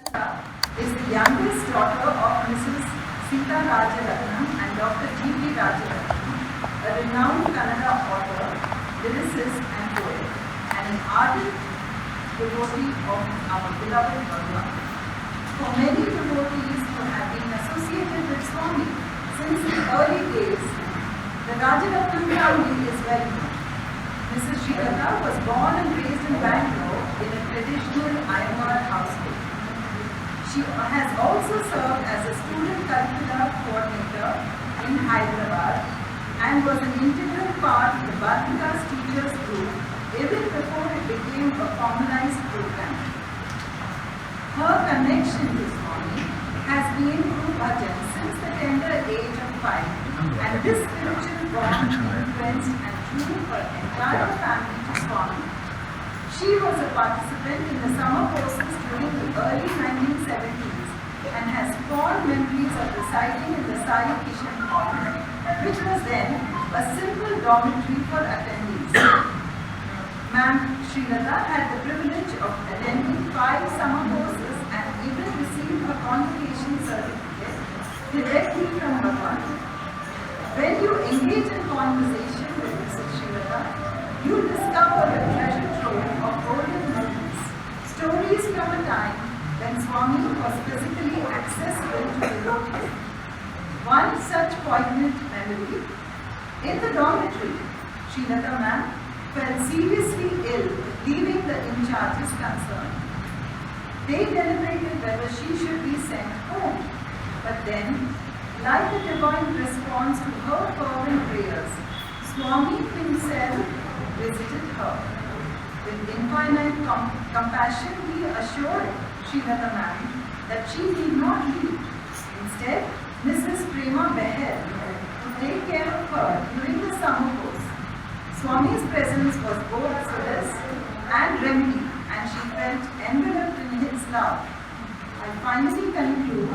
is the youngest daughter of Mrs. Sita Rajaratnam and Dr. G.P. Rajaratnam, a renowned Kannada author, lyricist and poet, and an ardent devotee of our beloved Bhagwan. For many devotees who have been associated with Swami since the early days, the Rajaratnam family is well known. Mrs. Srilata was born and raised in Bangalore in a traditional Iyengar household. She has also served as a student curricular coordinator in Hyderabad and was an integral part of the Bhoomika's teachers group even before it became a formalized program. Her connection to Swami has been through bhajan since the tender age of 5, and this spiritual bond influenced and drew her entire family to Swami. She was a participant in the summer courses during the early 1970s and has fond memories of residing in the Sai Kishan Hall, which was then a simple dormitory for attendees. Ma'am Srilata had the privilege of attending 5 summer courses and even received her convocation certificate directly from Bhagwan. When you engage in conversation with Mrs. Srilata, you discover a treasure trove of golden memories, stories from a time when Swami was physically accessible to devotees. One such poignant memory: in the dormitory, Srilata ma'am fell seriously ill, leaving the in-charges concerned. They deliberated whether she should be sent home, but then, like a divine response to her fervent prayers, Swami himself visited her. With infinite compassion, he assured Srilata ma'am that she need not leave. Instead, Mrs. Prema Beher to take care of her during the summer course. Swami's presence was both solace and remedy, and she felt enveloped in his love. I finally conclude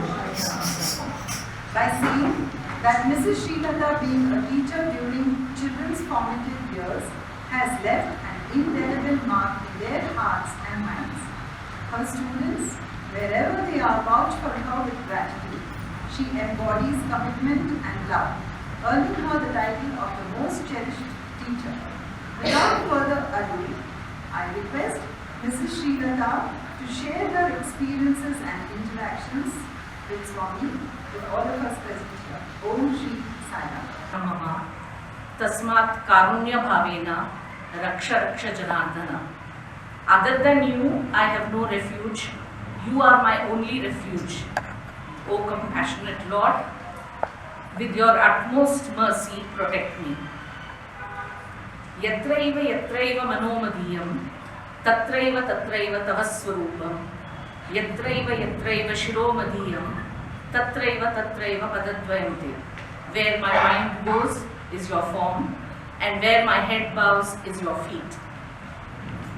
by saying that Mrs. Srilata, being a teacher during children's formative years, has left an indelible mark in their hearts and minds. Her students, wherever they are, vouch for her with gratitude. She embodies commitment and love, earning her the title of the most cherished teacher. Without further ado, I request Mrs. Srilata to share her experiences and interactions with Swami, with all of us present here. Om Shri Sai Ram. Tasmat karunya bhavena raksha raksha janardana. Other than you, I have no refuge. You are my only refuge. O compassionate Lord, with your utmost mercy, protect me. Yatraiva manomadiyam, tatraiva tavaswarupam, yatraiva shiromadiyam, tatraiva padadvayam. Where my mind goes is your form, and where my head bows is your feet.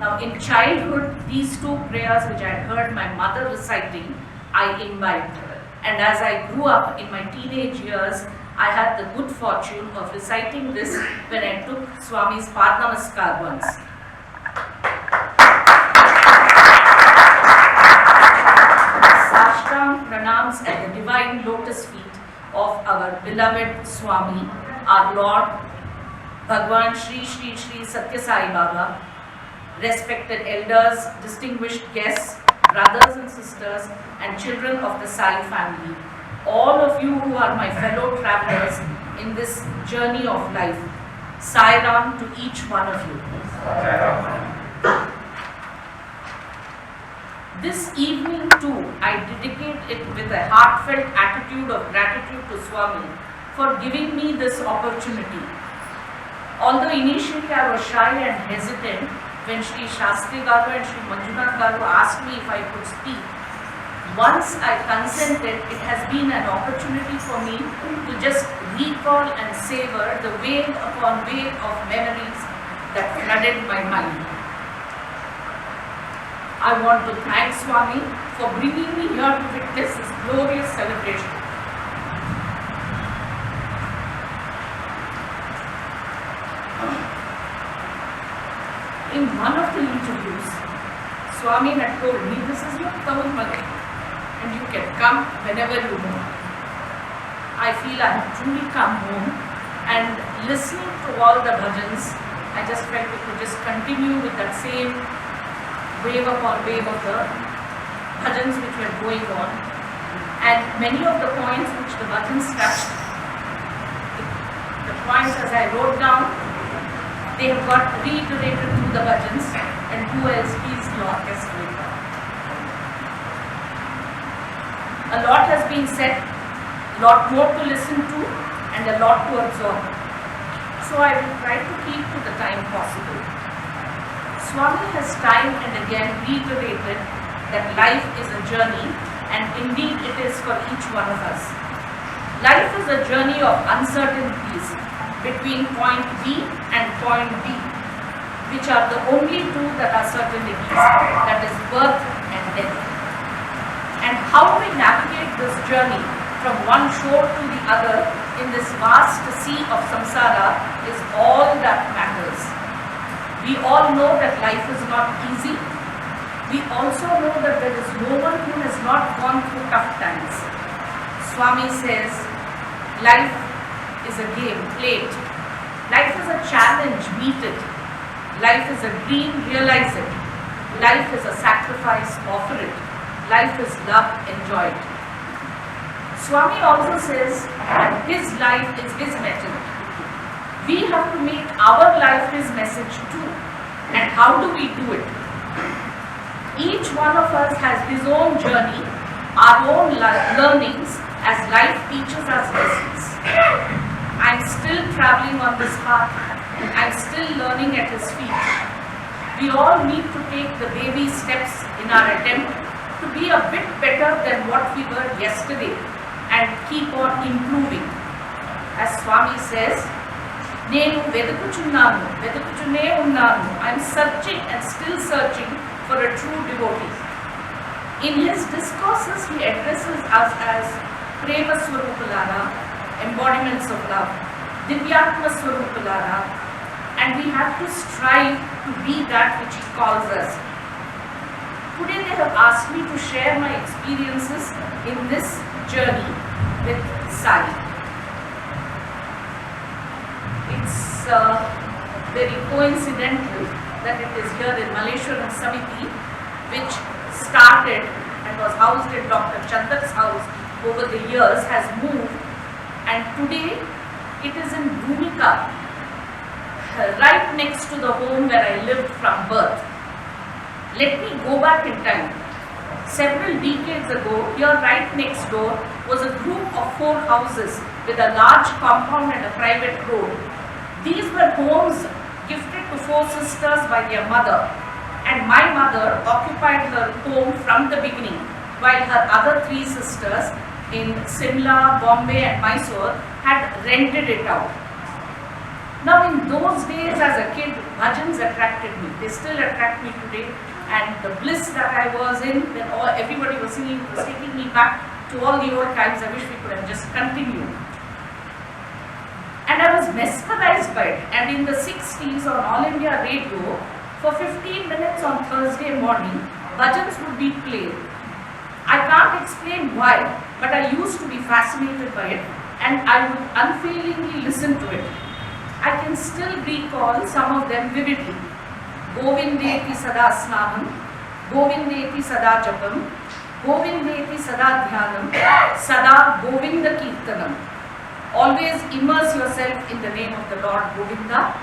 Now, in childhood, these 2 prayers which I had heard my mother reciting, I imbibed. And as I grew up in my teenage years, I had the good fortune of reciting this when I took Swami's Padnamaskar once. Sashtang pranams at the divine lotus feet of our beloved Swami, our Lord, Bhagwan Shri Satya Sai Baba, respected elders, distinguished guests, brothers and sisters, and children of the Sai family. All of you who are my fellow travelers in this journey of life. Sai Ram to each one of you. This evening too, I dedicate it with a heartfelt attitude of gratitude to Swami for giving me this opportunity. Although initially I was shy and hesitant when Shri Shastri Garu and Shri Manjunath Garu asked me if I could speak, once I consented, it has been an opportunity for me to just recall and savor the wave upon wave of memories that flooded my mind. I want to thank Swami for bringing me here to witness this glorious celebration. In one of the interviews, Swami had told me, this is your Tamil mother. and you can come whenever you want. I feel I have truly come home, and listening to all the bhajans, I just felt we could just continue with that same wave upon wave of the bhajans which were going on, and many of the points which the bhajans touched, the points as I wrote down, they have got reiterated through the bhajans, and who else? He is the orchestrator. A lot has been said, a lot more to listen to, and a lot to absorb. So I will try to keep to the time possible. Swami has time and again reiterated that life is a journey, and indeed it is for each one of us. Life is a journey of uncertainties between point B and point B, which are the only two that are certainties, that is birth and death. And how we navigate this journey from one shore to the other in this vast sea of samsara is all that matters. We all know that life is not easy. We also know that there is no one who has not gone through tough times. Swami says, life is a game, play it. Life is a challenge, meet it. Life is a dream, realize it. Life is a sacrifice, offer it. Life is love, enjoy it. Swami also says that his life is his message. We have to make our life his message too. And how do we do it? Each one of us has his own journey, our own learnings as life teaches us lessons. I'm still traveling on this path. I'm still learning at his feet. We all need to take the baby steps in our attempt to be a bit better than what we were yesterday and keep on improving. As Swami says, Nenu vedukuchune unnanu. I'm searching and still searching for a true devotee. In his discourses, he addresses us as Prema Swarupalara, embodiments of love, Divyatma Swarupalara, and we have to strive to be that which he calls us. Today they have asked me to share my experiences in this journey with Sai. It's very coincidental that it is here in Malleshwaram Samithi, which started and was housed in Dr. Chandar's house over the years, has moved, and today it is in Bhoomika, right next to the home where I lived from birth. Let me go back in time. Several decades ago, here right next door was a group of 4 houses with a large compound and a private road. These were homes gifted to 4 sisters by their mother, and my mother occupied her home from the beginning, while her other 3 sisters in Simla, Bombay and Mysore had rented it out. Now in those days as a kid, bhajans attracted me. They still attract me today, and the bliss that I was in when everybody was singing was taking me back to all the old times. I wish we could have just continued. And I was mesmerized by it. And in the 60s on All India Radio, for 15 minutes on Thursday morning, bhajans would be played. I can't explain why, but I used to be fascinated by it, and I would unfailingly listen to it. I can still recall some of them vividly. Govindeti sada snaham, Govindeti sada japam, Govindeti sada dhyanam, sada Govinda kirtanam. Always immerse yourself in the name of the Lord Govinda.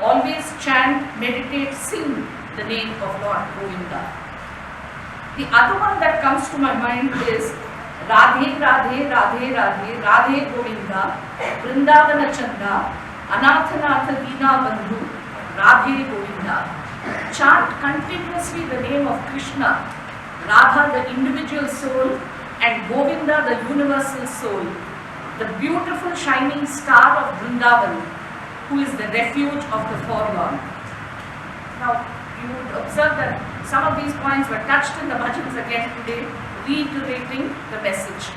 Always chant, meditate, sing the name of Lord Govinda. The other one that comes to my mind is Radhe Radhe Radhe Radhe Radhe Govinda, Vrindavana Chanda, Anathanatha Dina Bandhu, Radhe Govinda. Chant continuously the name of Krishna, Radha the individual soul, and Govinda the universal soul, the beautiful shining star of Vrindavan, who is the refuge of the forlorn. Now, you would observe that some of these points were touched in the bhajans again today, reiterating the message.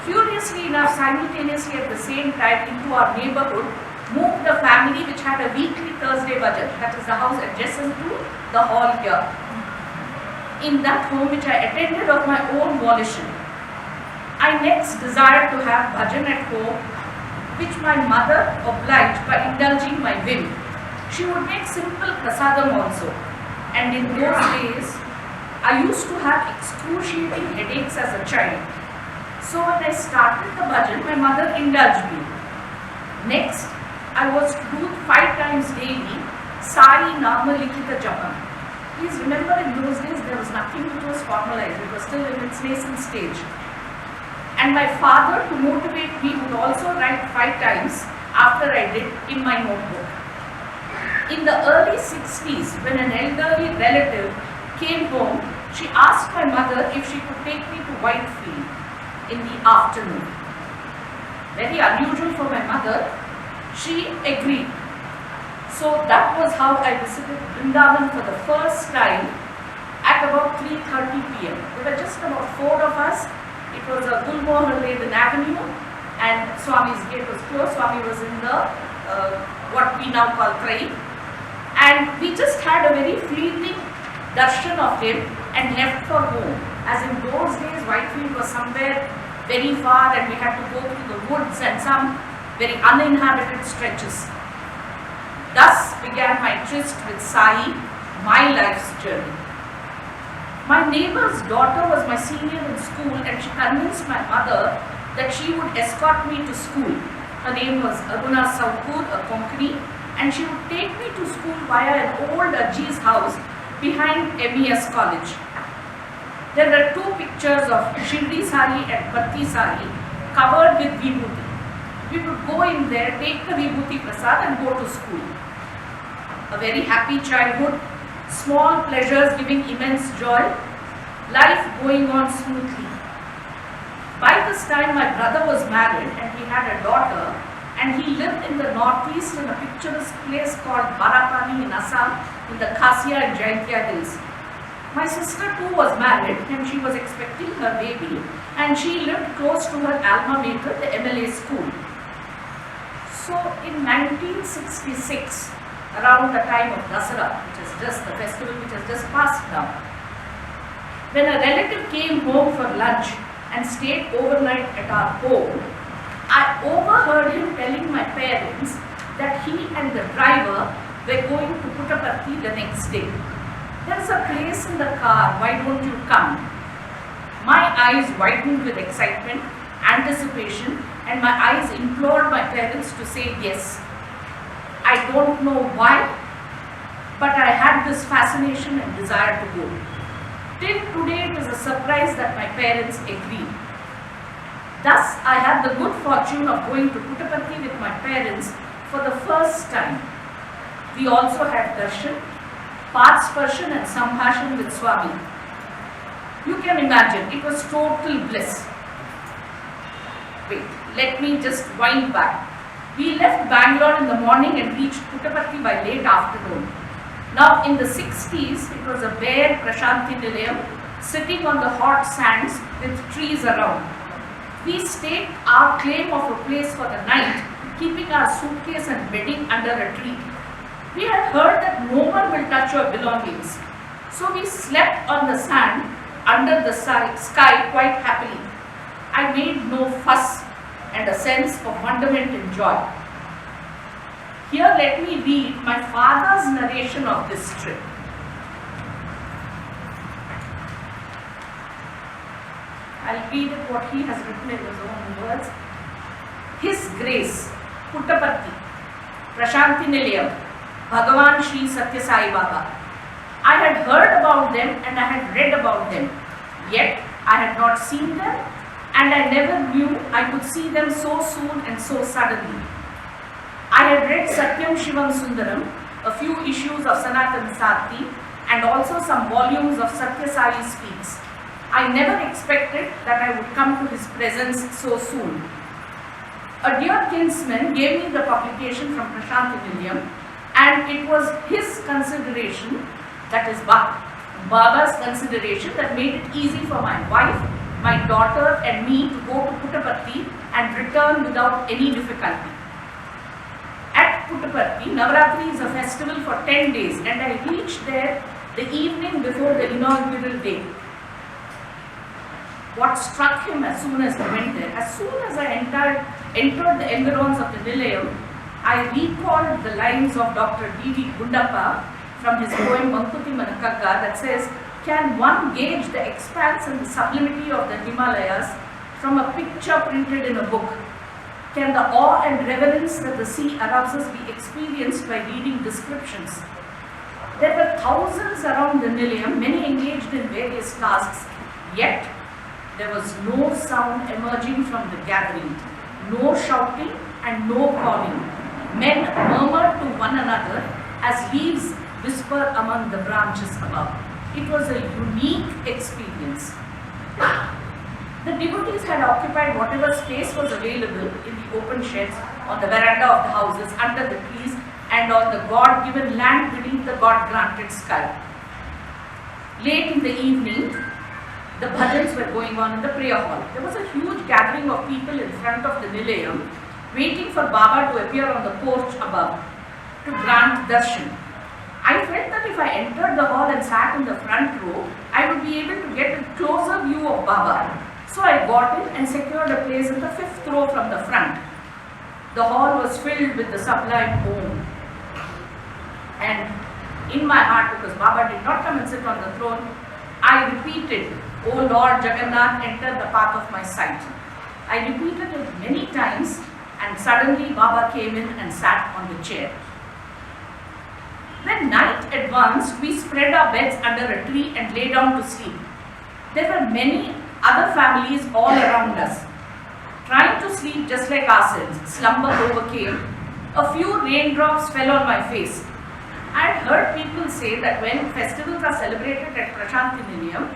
Curiously enough, simultaneously at the same time, into our neighborhood moved a family which had a weekly Thursday bhajan. That is the house adjacent to the hall here. in that home which I attended of my own volition. I next desired to have bhajan at home, which my mother obliged by indulging my whim. She would make simple prasadam also, and in those days I used to have excruciating headaches as a child. So when I started the bhajan, my mother indulged me. Next, I was to do 5 times daily Sai Nama Likita Japam. Please remember, in those days there was nothing which was formalized, it was still in its nascent stage. And my father, to motivate me, would also write 5 times after I did in my notebook. In the early 60s, when an elderly relative came home, she asked my mother if she could take me to Whitefield in the afternoon. Very unusual for my mother. She agreed. So that was how I visited Vrindavan for the first time at about 3:30 p.m. There were just about 4 of us. It was a Gulmohar-laden avenue and Swami's gate was closed. Swami was in the what we now call train. And we just had a very fleeting darshan of him and left for home. As in those days, Whitefield was somewhere very far and we had to go through the woods and some very uninhabited stretches. Thus began my tryst with Sai, my life's journey. My neighbor's daughter was my senior in school and she convinced my mother that she would escort me to school. Her name was Aruna Saukur, a Konkani, and she would take me to school via an old Ajji's house behind MES College. There were 2 pictures of Shirdi Sari and Batti Sari covered with Vibhuti. We would go in there, take the Vibhuti Prasad and go to school. A very happy childhood, small pleasures giving immense joy, life going on smoothly. By this time my brother was married and he had a daughter and he lived in the northeast in a picturesque place called Barapani in Assam in the Khassia and Jaintia hills. My sister too was married and she was expecting her baby and she lived close to her alma mater, the MLA school. So in 1966, around the time of Dasara, which is just the festival which has just passed now, when a relative came home for lunch and stayed overnight at our home, I overheard him telling my parents that he and the driver were going to Puttaparthi the next day. There is a place in the car, why don't you come? My eyes widened with excitement, anticipation, and my eyes implored my parents to say yes. I don't know why, but I had this fascination and desire to go. Till today it is a surprise that my parents agreed. Thus I had the good fortune of going to Puttaparthi with my parents for the first time. We also had darshan, Patsparshan and Sambhashan with Swami. You can imagine, it was total bliss. Wait, let me just wind back. We left Bangalore in the morning and reached Puttaparthi by late afternoon. Now in the 60s, it was a bare Prashanti Nilayam sitting on the hot sands with trees around. We staked our claim of a place for the night, keeping our suitcase and bedding under a tree. We had heard that no one will touch your belongings. So we slept on the sand under the sky quite happily. I made no fuss and a sense of wonderment and joy. Here let me read my father's narration of this trip. I'll read it what he has written in his own words. His Grace, Puttaparthi, Prashanti Nilayam, Bhagavan Sri Satya Sai Baba. I had heard about them and I had read about them, yet I had not seen them and I never knew I could see them so soon and so suddenly. I had read Satyam Shivam Sundaram, a few issues of Sanatan Sati and also some volumes of Satya Sai Speaks. I never expected that I would come to his presence so soon. A dear kinsman gave me the publication from Prashanti Nilayam and it was his consideration, that is Baba's consideration, that made it easy for my wife, my daughter and me to go to Puttaparthi and return without any difficulty. At Puttaparthi, Navaratri is a festival for 10 days and I reached there The evening before the inaugural day, what struck him as soon as I went there, as soon as I entered the environs of the Nilayam, I recalled the lines of Dr. D.V. Gundappa from his poem Mankuti Manakagga that says, "Can one gauge the expanse and the sublimity of the Himalayas from a picture printed in a book? Can the awe and reverence that the sea arouses be experienced by reading descriptions?" There were thousands around the Nilayam, many engaged in various tasks, yet there was no sound emerging from the gathering, no shouting and no calling. Men murmured to one another as leaves whisper among the branches above. It was a unique experience. The devotees had occupied whatever space was available in the open sheds, on the veranda of the houses, under the trees, and on the God-given land beneath the God-granted sky. Late in the evening, the bhajans were going on in the prayer hall. There was a huge gathering of people in front of the Nilayam, waiting for Baba to appear on the porch above to grant darshan. I felt that if I entered the hall and sat in the front row, I would be able to get a closer view of Baba. So I got in and secured a place in the 5th row from the front. The hall was filled with the sublime Om. And in my heart, because Baba did not come and sit on the throne, I repeated, "O Lord Jagannath, enter the path of my sight." I repeated it many times, and suddenly Baba came in and sat on the chair. When night advanced, we spread our beds under a tree and lay down to sleep. There were many other families all around us, trying to sleep just like ourselves. Slumber overcame. A few raindrops fell on my face. I had heard people say that when festivals are celebrated at Prashanti Nilayam,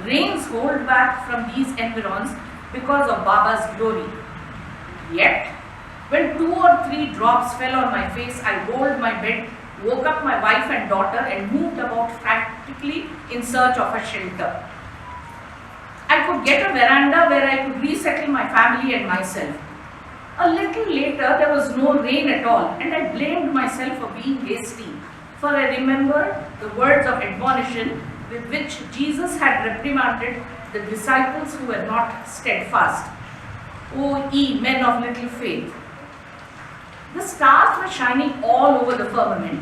rains hold back from these environs because of Baba's glory. Yet, when 2 or 3 drops fell on my face, I rolled my bed, woke up my wife and daughter, and moved about frantically in search of a shelter. I could get a veranda where I could resettle my family and myself. A little later, there was no rain at all, and I blamed myself for being hasty, for I remembered the words of admonition with which Jesus had reprimanded the disciples who were not steadfast. "O ye men of little faith." The stars were shining all over the firmament.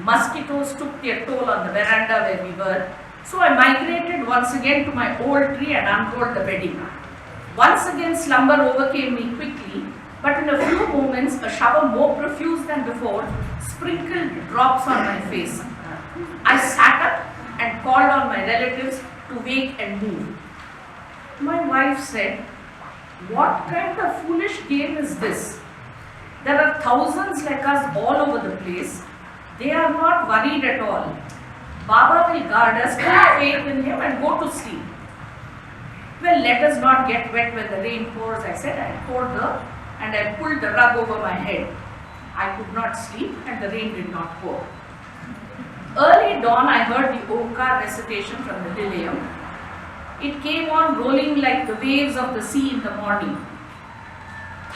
Mosquitoes took their toll on the veranda where we were, so I migrated once again to my old tree and unrolled the bedding. Once again slumber overcame me quickly, but in a few moments a shower more profuse than before sprinkled drops on my face. I sat up and called on my relatives to wake and move. My wife said, "What kind of foolish game is this? There are thousands like us all over the place. They are not worried at all. Baba will guard us, have faith in him and go to sleep." "Well, let us not get wet when the rain pours," I said. I pulled the rug over my head. I could not sleep and the rain did not pour. Early dawn, I heard the Omkar recitation from the Nilayam. It came on rolling like the waves of the sea in the morning.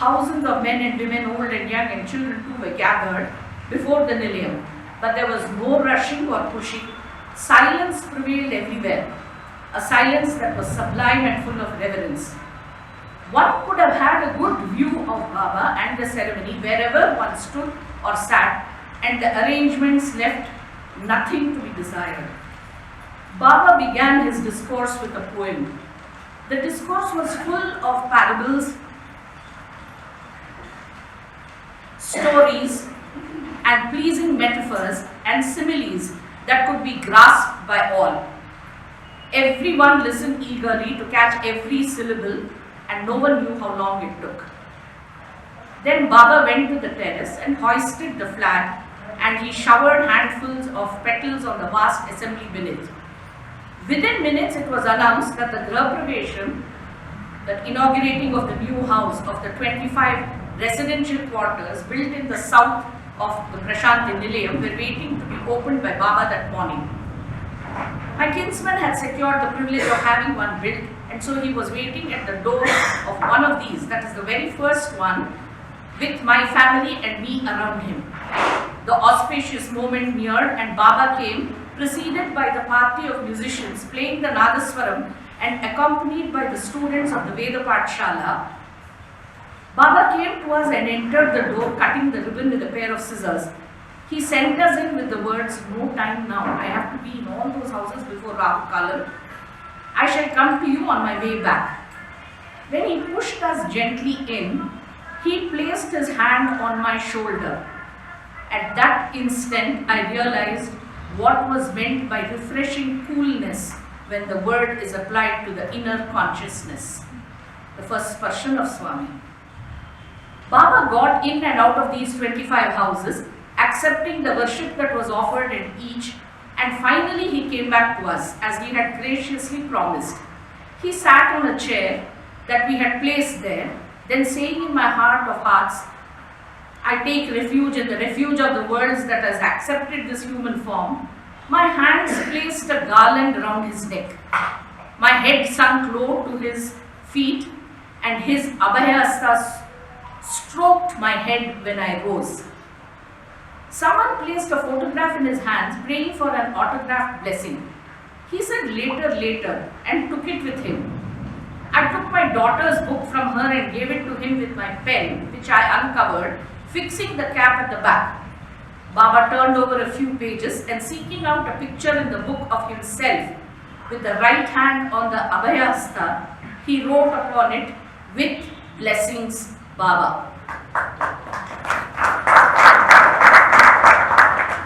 Thousands of men and women, old and young, and children too were gathered before the Nilayam. But there was no rushing or pushing. Silence prevailed everywhere. A silence that was sublime and full of reverence. One could have had a good view of Baba and the ceremony wherever one stood or sat, and the arrangements left nothing to be desired. Baba began his discourse with a poem. The discourse was full of parables, stories, and pleasing metaphors and similes that could be grasped by all. Everyone listened eagerly to catch every syllable, and no one knew how long it took. Then Baba went to the terrace and hoisted the flag, and he showered handfuls of petals on the vast assembly beneath. Within minutes, it was announced that the Grah Pravesham, that inaugurating of the new house of the 25 residential quarters built in the south of the Prashanti Nilayam, were waiting to be opened by Baba that morning. My kinsman had secured the privilege of having one built, and so he was waiting at the door of one of these, that is the very first one, with my family and me around him. The auspicious moment neared, and Baba came preceded by the party of musicians playing the Nadaswaram and accompanied by the students of the Veda Pathshala, Baba came to us and entered the door, cutting the ribbon with a pair of scissors. He sent us in with the words, "No time now. I have to be in all those houses before Rahu Kalam. I shall come to you on my way back." When he pushed us gently in, he placed his hand on my shoulder. At that instant, I realized what was meant by refreshing coolness when the word is applied to the inner consciousness. The first sparshan of Swami. Baba got in and out of these 25 houses, accepting the worship that was offered in each, and finally he came back to us as he had graciously promised. He sat on a chair that we had placed there, then saying in my heart of hearts, "I take refuge in the refuge of the worlds that has accepted this human form," my hands placed a garland around his neck. My head sunk low to his feet, and his abhayastas stroked my head when I rose. Someone placed a photograph in his hands, praying for an autographed blessing. He said later, and took it with him. I took my daughter's book from her and gave it to him with my pen, which I uncovered, fixing the cap at the back. Baba turned over a few pages and, seeking out a picture in the book of himself with the right hand on the abhayasta, he wrote upon it, "With blessings, Baba."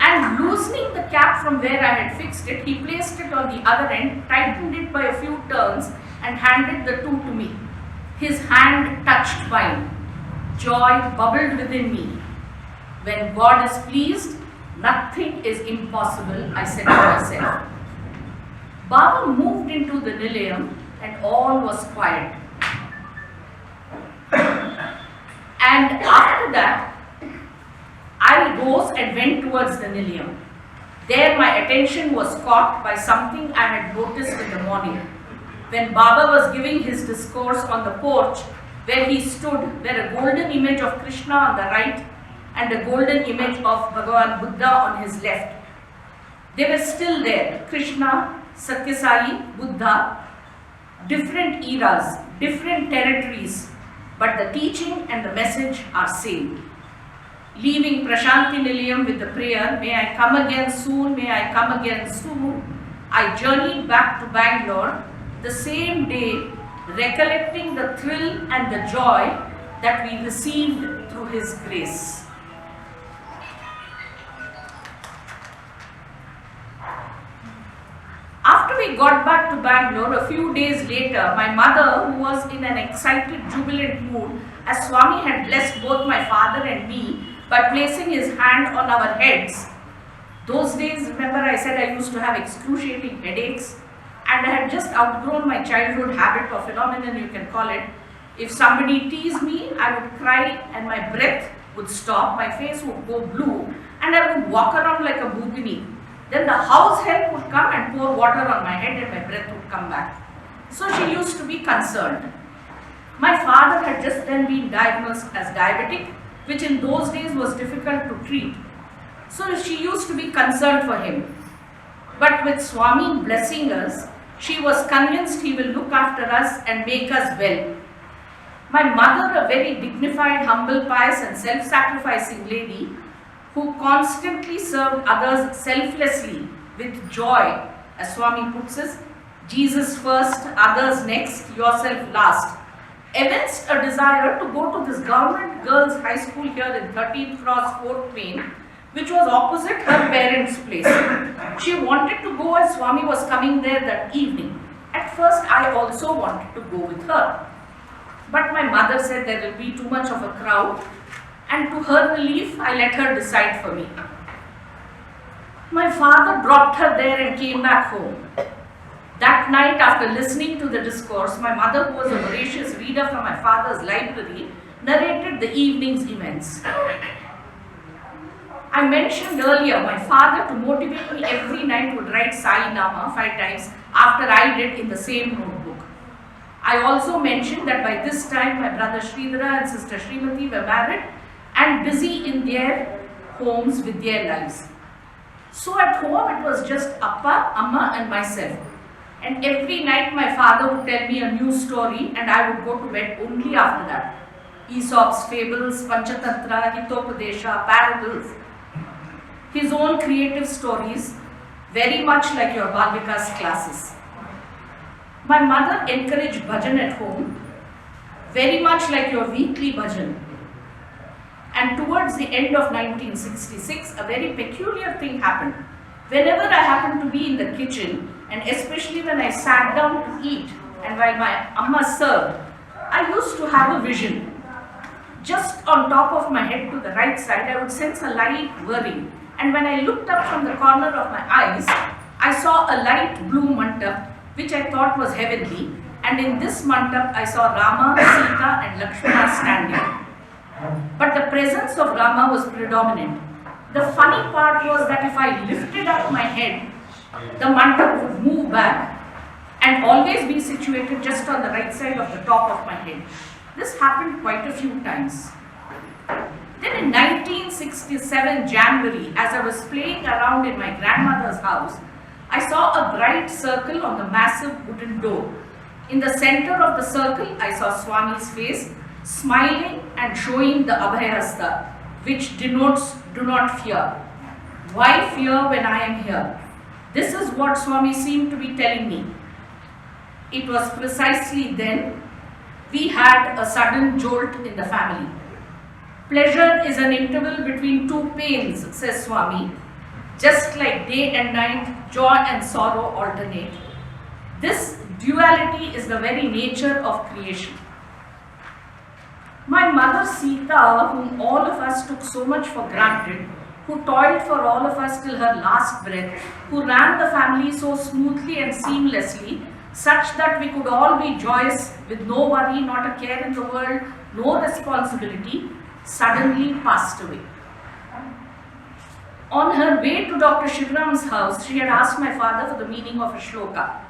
And loosening the cap from where I had fixed it, he placed it on the other end, tightened it by a few turns, and handed the two to me. His hand touched mine. Joy bubbled within me. When God is pleased, nothing is impossible, I said to myself. Baba moved into the Nilayam and all was quiet. And after that, I rose and went towards the Nilayam. There my attention was caught by something I had noticed in the morning. When Baba was giving his discourse on the porch where he stood, where a golden image of Krishna on the right and a golden image of Bhagavan Buddha on his left. They were still there, Krishna, Satyasai, Buddha, different eras, different territories, but the teaching and the message are same. Leaving Prashanti Nilayam with the prayer, "May I come again soon, may I come again soon," I journeyed back to Bangalore the same day, recollecting the thrill and the joy that we received through His grace. After we got back to Bangalore, a few days later, my mother, who was in an excited, jubilant mood, as Swami had blessed both my father and me by placing his hand on our heads. Those days, remember I said I used to have excruciating headaches, and I had just outgrown my childhood habit or phenomenon, you can call it. If somebody teased me, I would cry and my breath would stop, my face would go blue, and I would walk around like a bhoogini. Then the house help would come and pour water on my head and my breath would come back. So she used to be concerned. My father had just then been diagnosed as diabetic, which in those days was difficult to treat. So she used to be concerned for him. But with Swami blessing us, she was convinced he will look after us and make us well. My mother, a very dignified, humble, pious and self-sacrificing lady, who constantly served others selflessly with joy, as Swami puts it, Jesus first, others next, yourself last, evinced a desire to go to this government girls' high school here in 13th Cross, 4th Main, which was opposite her parents' place. She wanted to go as Swami was coming there that evening. At first, I also wanted to go with her. But my mother said there will be too much of a crowd, and to her relief, I let her decide for me. My father dropped her there and came back home. That night, after listening to the discourse, my mother, who was a voracious reader from my father's library, narrated the evening's events. I mentioned earlier, my father, to motivate me every night, would write Sai Nama 5 times after I did in the same notebook. I also mentioned that by this time, my brother Sridhara and sister Srimathi were married and busy in their homes with their lives. So at home it was just Appa, Amma and myself. And every night my father would tell me a new story and I would go to bed only after that. Aesop's fables, Panchatantra, Hitopadesha, parables. His own creative stories, very much like your Bhavika's classes. My mother encouraged bhajan at home, very much like your weekly bhajan. And towards the end of 1966, a very peculiar thing happened. Whenever I happened to be in the kitchen, and especially when I sat down to eat, and while my amma served, I used to have a vision. Just on top of my head to the right side, I would sense a light whirring. And when I looked up from the corner of my eyes, I saw a light blue mandap, which I thought was heavenly. And in this mandap, I saw Rama, Sita and Lakshmana standing. But the presence of Rama was predominant. The funny part was that if I lifted up my head, the mandap would move back and always be situated just on the right side of the top of my head. This happened quite a few times. Then in 1967 January, as I was playing around in my grandmother's house, I saw a bright circle on the massive wooden door. In the center of the circle, I saw Swami's face, smiling and showing the Abhayahasta, which denotes do not fear. Why fear when I am here? This is what Swami seemed to be telling me. It was precisely then we had a sudden jolt in the family. Pleasure is an interval between two pains, says Swami. Just like day and night, joy and sorrow alternate. This duality is the very nature of creation. My mother Sita, whom all of us took so much for granted, who toiled for all of us till her last breath, who ran the family so smoothly and seamlessly, such that we could all be joyous with no worry, not a care in the world, no responsibility, suddenly passed away. On her way to Dr. Shivram's house, she had asked my father for the meaning of a shloka.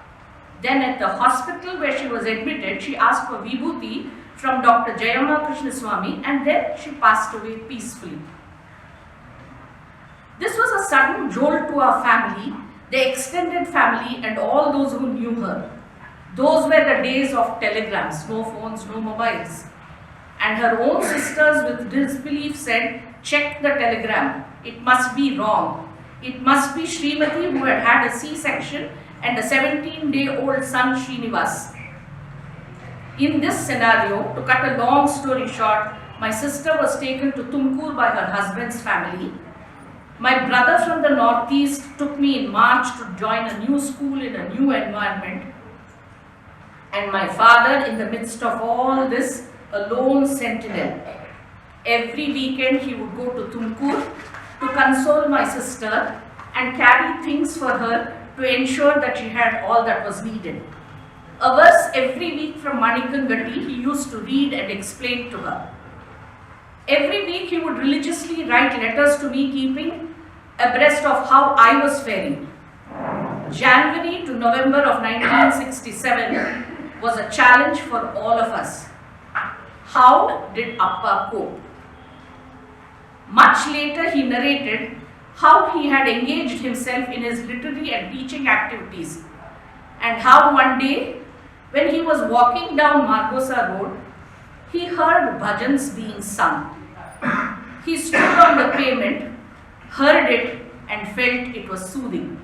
Then at the hospital where she was admitted, she asked for vibhuti from Dr. Jayama Krishna Swami, and then she passed away peacefully. This was a sudden jolt to our family, the extended family and all those who knew her. Those were the days of telegrams, no phones, no mobiles. And her own sisters with disbelief said, check the telegram, it must be wrong. It must be Srimati who had had a C-section and a 17-day-old son Srinivas. In this scenario, to cut a long story short, my sister was taken to Tumkur by her husband's family. My brother from the northeast took me in March to join a new school in a new environment. And my father, in the midst of all this, a lone sentinel. Every weekend he would go to Tumkur to console my sister and carry things for her to ensure that she had all that was needed. A verse every week from Manikangati he used to read and explain to her. Every week he would religiously write letters to me, keeping abreast of how I was faring. January to November of 1967 was a challenge for all of us. How did Appa cope? Much later he narrated how he had engaged himself in his literary and teaching activities, and how one day when he was walking down Margosa Road, he heard bhajans being sung. He stood on the pavement, heard it and felt it was soothing.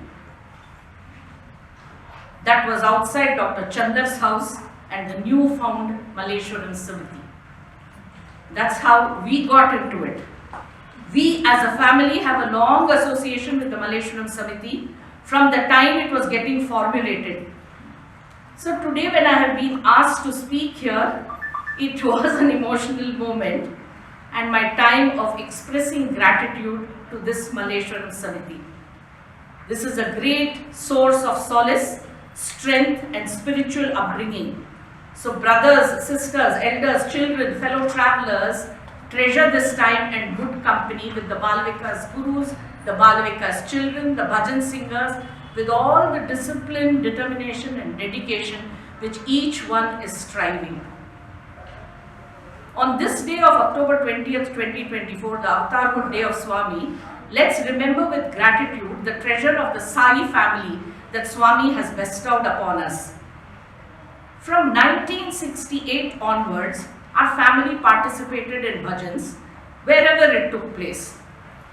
That was outside Dr. Chandar's house and the new-found Malleshwaram Samithi. That's how we got into it. We as a family have a long association with the Malleshwaram Samithi from the time it was getting formulated. So today when I have been asked to speak here, it was an emotional moment and my time of expressing gratitude to this Malleshwaram Samithi. This is a great source of solace, strength and spiritual upbringing. So brothers, sisters, elders, children, fellow travelers, treasure this time and good company with the Balvika's gurus, the Balvika's children, the bhajan singers, with all the discipline, determination and dedication which each one is striving. On this day of October 20th, 2024, the AVATARHOOD day of Swami, let's remember with gratitude the treasure of the Sai family that Swami has bestowed upon us. From 1968 onwards, our family participated in bhajans wherever it took place.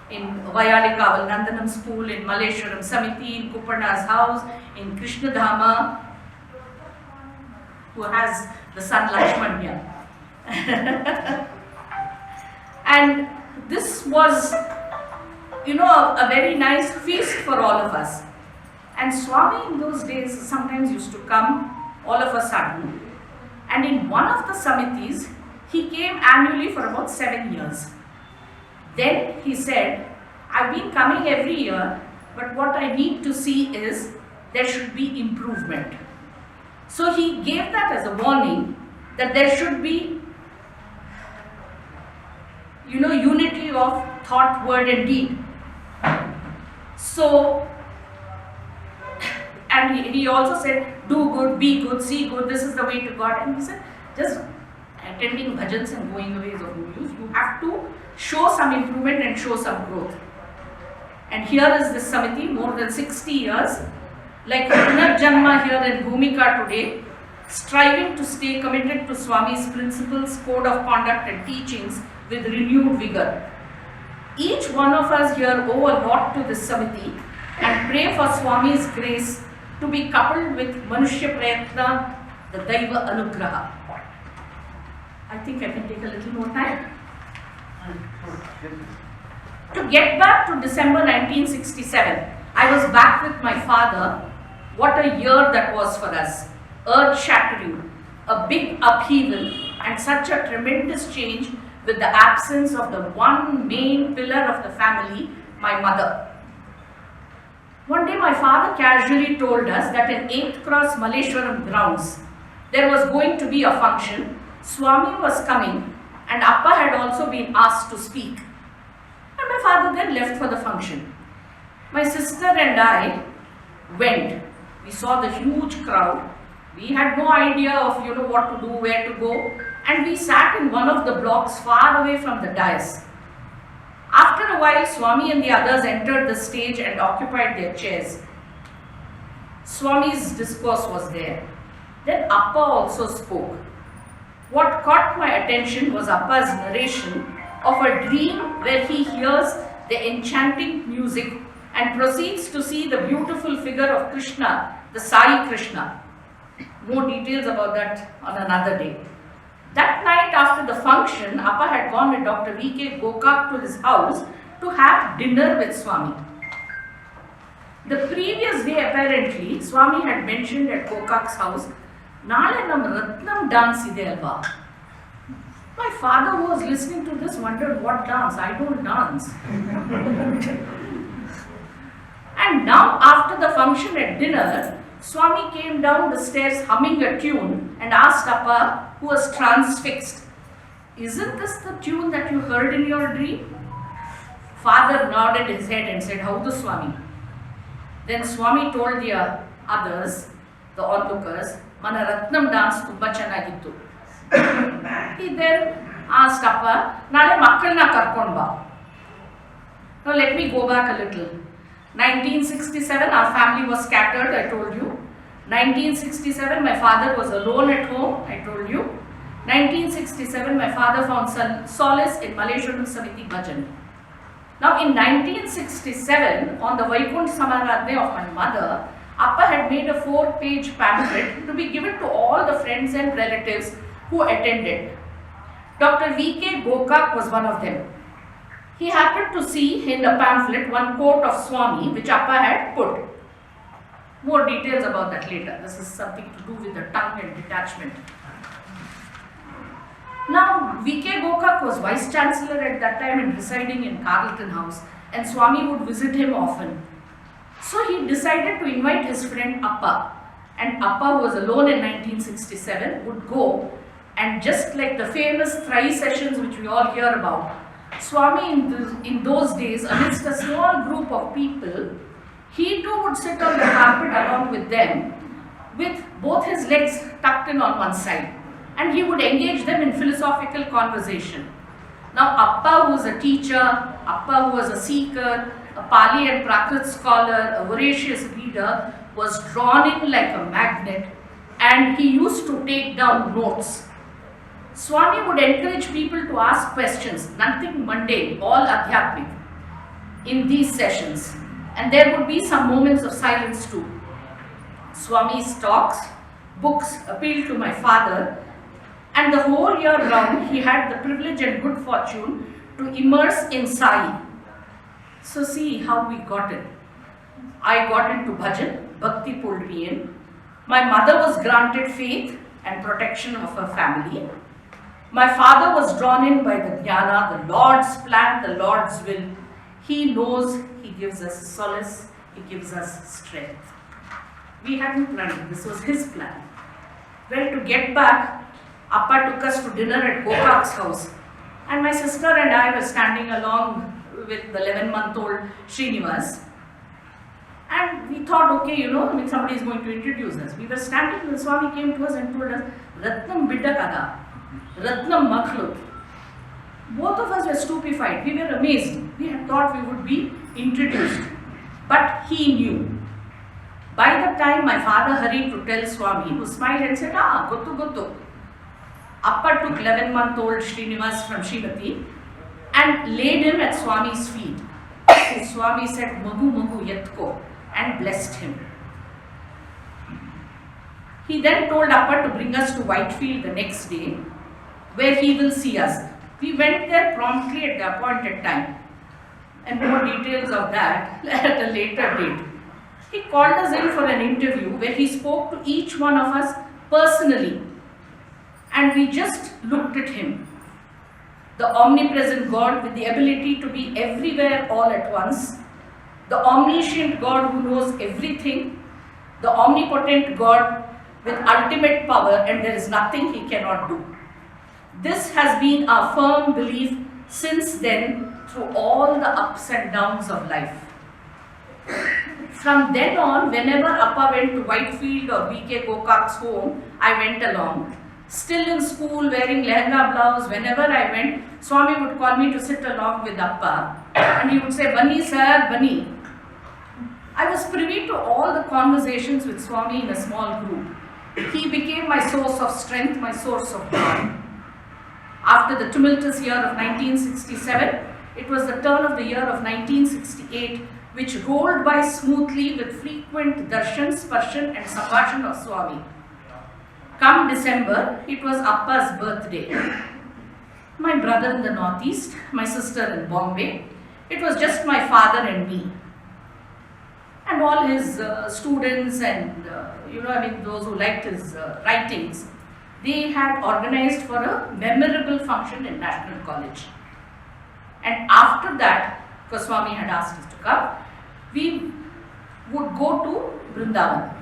In Vayalikaval Nandanam's pool, in Malleshwaram, Samithi, in Kupparna's house, in Krishnadhama, who has the son Lakshman here. And this was, a very nice feast for all of us. And Swami in those days sometimes used to come all of a sudden. And in one of the Samithis, he came annually for about 7 years. Then he said, I've been coming every year, but what I need to see is there should be improvement. So he gave that as a warning that there should be, unity of thought, word and deed. So, and he also said, do good, be good, see good, this is the way to God. And he said, just attending bhajans and going away is of no use. You have to show some improvement and show some growth. And here is this Samithi, more than 60 years, like Punarjanma here in Bhoomika today, striving to stay committed to Swami's principles, code of conduct and teachings with renewed vigor. Each one of us here owe a lot to this Samithi and pray for Swami's grace to be coupled with Manushya Prayatna, the Daiva Anugraha. I think I can take a little more time. To get back to December 1967, I was back with my father. What a year that was for us. Earth-shattering, a big upheaval and such a tremendous change with the absence of the one main pillar of the family, my mother. One day my father casually told us that in 8th Cross Malleshwaram grounds, there was going to be a function. Swami was coming and Appa had also been asked to speak. And my father then left for the function. My sister and I went. We saw the huge crowd. We had no idea of what to do, where to go, and we sat in one of the blocks far away from the dais. After a while, Swami and the others entered the stage and occupied their chairs. Swami's discourse was there. Then Appa also spoke. What caught my attention was Appa's narration of a dream where he hears the enchanting music and proceeds to see the beautiful figure of Krishna, the Sai Krishna. More details about that on another day. That night after the function, Appa had gone with Dr. V.K. Gokak to his house to have dinner with Swami. The previous day apparently, Swami had mentioned at Gokak's house, Nale nam Ratnam dance ide alva. My father who was listening to this wondered, what dance? I don't dance. And now after the function at dinner, Swami came down the stairs humming a tune and asked Appa, who was transfixed, isn't this the tune that you heard in your dream? Father nodded his head and said, how the Swami? Then Swami told the others, the onlookers, Mana Ratnam dance tumba chanagittu. He then asked Appa, Nale makkalna karkondu ba. Now let me go back a little. 1967, our family was scattered, I told you. 1967, my father was alone at home, I told you. 1967, my father found solace in Malleshwaram Samithi Bhajan. Now in 1967, on the Vaikunt Samaradne of my mother, Appa had made a 4-page pamphlet to be given to all the friends and relatives who attended. Dr. V.K. Gokak was one of them. He happened to see in the pamphlet one quote of Swami which Appa had put. More details about that later. This is something to do with the tongue and detachment. Now, V.K. Gokak was Vice Chancellor at that time and residing in Carlton House, and Swami would visit him often. So he decided to invite his friend Appa, and Appa, who was alone in 1967, would go, and just like the famous thrice sessions which we all hear about, Swami in those days, amidst a small group of people, he too would sit on the carpet along with them, with both his legs tucked in on one side, and he would engage them in philosophical conversation. Now Appa, who was a teacher, Appa, who was a seeker, a Pali and Prakrit scholar, a voracious reader, was drawn in like a magnet, and he used to take down notes. Swami would encourage people to ask questions, nothing mundane, all adhyatmic, in these sessions. And there would be some moments of silence too. Swami's talks, books appealed to my father, and the whole year round he had the privilege and good fortune to immerse in Sai. So see how we got it. I got into bhajan, bhakti pulled me in. My mother was granted faith and protection of her family. My father was drawn in by the jnana, the Lord's plan, the Lord's will. He knows, he gives us solace, he gives us strength. We hadn't planned it, this was his plan. Well, to get back, Appa took us to dinner at Gopak's house, and my sister and I were standing along with the 11-month-old Srinivas, and we thought, okay, somebody is going to introduce us. We were standing when Swami came to us and told us, Ratnam Bidda Kada, Ratnam Makhlut. Both of us were stupefied. We were amazed. We had thought we would be introduced, but he knew. By the time my father hurried to tell Swami, who smiled and said, Gottu Gottu. Appa took 11-month-old Srinivas from Srimati and laid him at Swami's feet. So Swami said, Magu Magu Yatko, and blessed him. He then told Appa to bring us to Whitefield the next day, where he will see us. We went there promptly at the appointed time, and more details of that at a later date. He called us in for an interview where he spoke to each one of us personally, and we just looked at him. The omnipresent God with the ability to be everywhere all at once, the omniscient God who knows everything, the omnipotent God with ultimate power, and there is nothing he cannot do. This has been our firm belief since then through all the ups and downs of life. From then on, whenever Appa went to Whitefield or BK Gokak's home, I went along. Still in school, wearing lehenga blouse, whenever I went, Swami would call me to sit along with Appa, and he would say, Bani sir, Bani. I was privy to all the conversations with Swami in a small group. He became my source of strength, my source of joy. After the tumultuous year of 1967, it was the turn of the year of 1968, which rolled by smoothly with frequent darshan, sparshan and sabhashan of Swami. Come December, it was Appa's birthday. My brother in the Northeast, my sister in Bombay. It was just my father and me. And all his students and, those who liked his writings, they had organized for a memorable function in National College. And after that, because Swami had asked us to come, we would go to Vrindavan.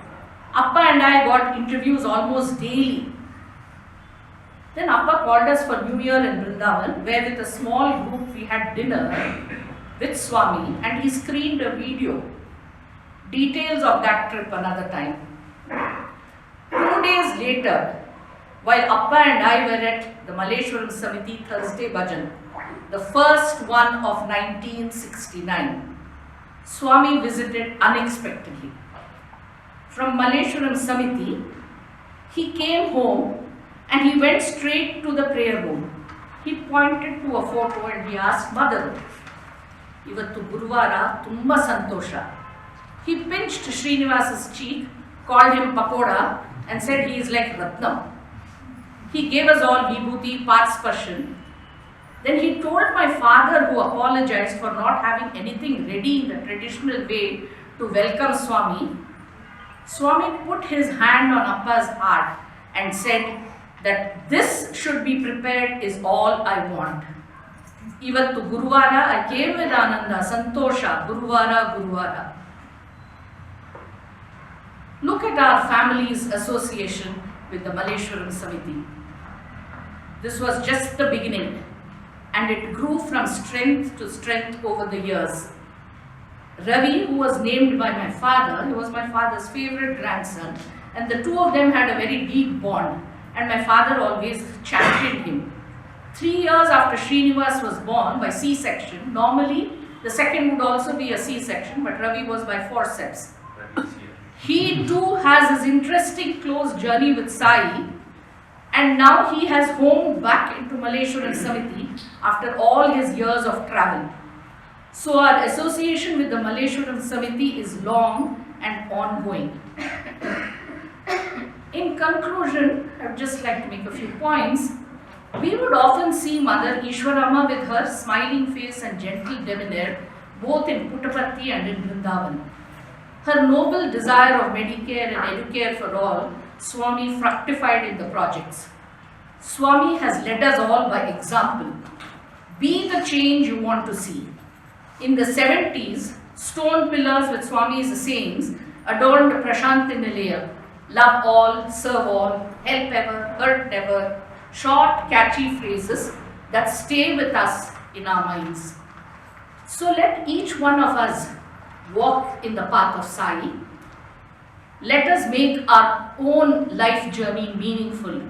Appa and I got interviews almost daily. Then Appa called us for New Year in Vrindavan, where with a small group we had dinner with Swami, and he screened a video. Details of that trip another time. 2 days later, while Appa and I were at the Malleshwaram Samithi Thursday Bhajan, the first one of 1969, Swami visited unexpectedly. From Malleshwaram Samithi, he came home and he went straight to the prayer room. He pointed to a photo and he asked, Mother, Ivattu Guruvara Tumma Santosha. He pinched Srinivas's cheek, called him Pakoda and said he is like Ratnam. He gave us all vibhuti, parsparshan. Then he told my father, who apologized for not having anything ready in the traditional way to welcome Swami. Swami put his hand on Appa's heart and said that this should be prepared is all I want. Ivattu Guruvara, I came with Ananda, Santosha, Guruvara, Guruvara. Look at our family's association with the Malleshwaram Samithi. This was just the beginning, and it grew from strength to strength over the years. Ravi, who was named by my father, he was my father's favorite grandson, and the two of them had a very deep bond, and my father always championed him. 3 years after Srinivas was born by C-section, normally the second would also be a C-section, but Ravi was by forceps. He too has his interesting close journey with Sai, and now he has homed back into Malleshwaram Samithi after all his years of travel. So our association with the Malleshwaram Samithi is long and ongoing. In conclusion, I would just like to make a few points. We would often see Mother Ishwarama with her smiling face and gentle demeanor both in Puttaparthi and in Vrindavan. Her noble desire of Medicare and Educare for all, Swami fructified in the projects. Swami has led us all by example. Be the change you want to see. In the 70s, stone pillars with Swami's sayings adorned Prashanti Nilaya: love all, serve all, help ever, hurt never. Short, catchy phrases that stay with us in our minds. So let each one of us walk in the path of Sai. Let us make our own life journey meaningful.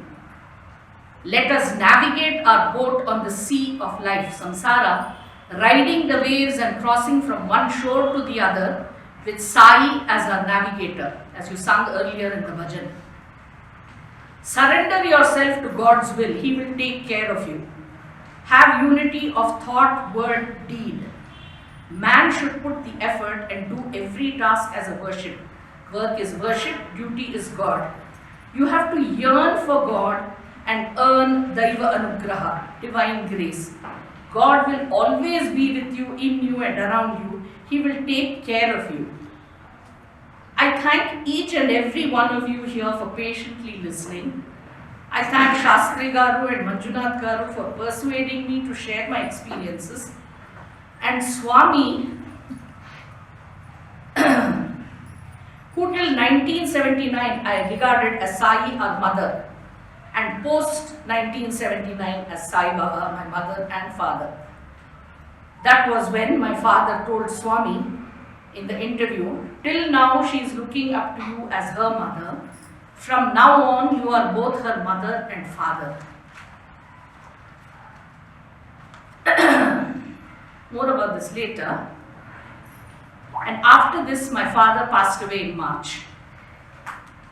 Let us navigate our boat on the sea of life, samsara, riding the waves and crossing from one shore to the other with Sai as our navigator, as you sang earlier in the bhajan. Surrender yourself to God's will. He will take care of you. Have unity of thought, word, deed. Man should put the effort and do every task as a worship. Work is worship, duty is God. You have to yearn for God and earn Daiva Anugraha, divine grace. God will always be with you, in you and around you. He will take care of you. I thank each and every one of you here for patiently listening. I thank Shastri Garu and Manjunath Garu for persuading me to share my experiences. And Swami, who till 1979 I regarded as Sai, our mother, and post 1979 as Sai Baba, my mother and father. That was when my father told Swami in the interview, till now she is looking up to you as her mother. From now on, you are both her mother and father. More about this later. And after this, my father passed away in March.